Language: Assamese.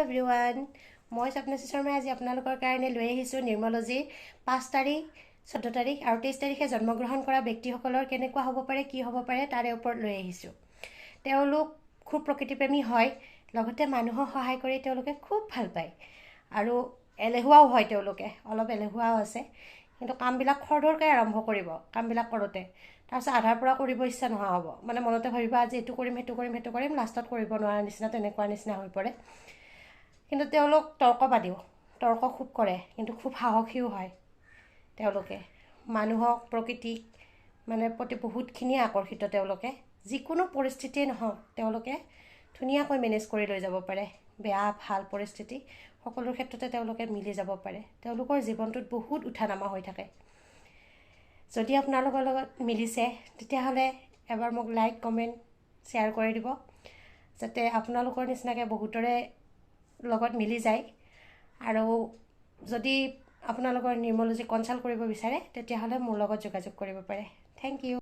এভৰিৱান, মই স্বপ্নশ্ৰী শৰ্মাই আজি আপোনালোকৰ কাৰণে লৈ আহিছোঁ নিউমৰলজিৰ 5 তাৰিখ, 14 তাৰিখ আৰু 23 তাৰিখে জন্মগ্ৰহণ কৰা ব্যক্তিসকলৰ কেনেকুৱা হ'ব পাৰে, কি হ'ব পাৰে তাৰে ওপৰত লৈ আহিছোঁ। তেওঁলোক খুব প্ৰকৃতিপ্ৰেমী হয়, লগতে মানুহক সহায় কৰি তেওঁলোকে খুব ভাল পায় আৰু এলেহুৱাও হয়। তেওঁলোকে অলপ এলেহুৱাও আছে, কিন্তু কামবিলাক খৰধৰকৈ আৰম্ভ কৰিব। কামবিলাক কৰোঁতে তাৰপিছত আধাৰ পৰা কৰিব ইচ্ছা নোহোৱা হ'ব, মানে মনতে ভাবিবা আজি এইটো কৰিম, সেইটো কৰিম, লাষ্টত কৰিব নোৱাৰা নিচিনা, তেনেকুৱা নিচিনা হৈ পৰে। কিন্তু তেওঁলোক তৰ্কবাদীও, তৰ্ক খুব কৰে, কিন্তু খুব সাহসীও হয়। তেওঁলোকে মানুহক, প্ৰকৃতিক প্ৰতি বহুতখিনিয়ে আকৰ্ষিত। তেওঁলোকে যিকোনো পৰিস্থিতিয়ে নহওক, তেওঁলোকে ধুনীয়াকৈ মেনেজ কৰি লৈ যাব পাৰে। বেয়া ভাল পৰিস্থিতি সকলো ক্ষেত্ৰতে তেওঁলোকে মিলি যাব পাৰে। তেওঁলোকৰ জীৱনটোত বহুত উঠা নামা হৈ থাকে। যদি আপোনালোকৰ লগত মিলিছে, তেতিয়াহ'লে এবাৰ মোক লাইক, কমেণ্ট, শ্বেয়াৰ কৰি দিব, যাতে আপোনালোকৰ নিচিনাকৈ বহুতৰে লগত মিলি যায়। আৰু যদি আপোনালোকৰ নিউমৰলজি কনচাল্ট কৰিব বিচাৰে, তেতিয়াহ'লে মোৰ লগত যোগাযোগ কৰিব পাৰে। Thank U.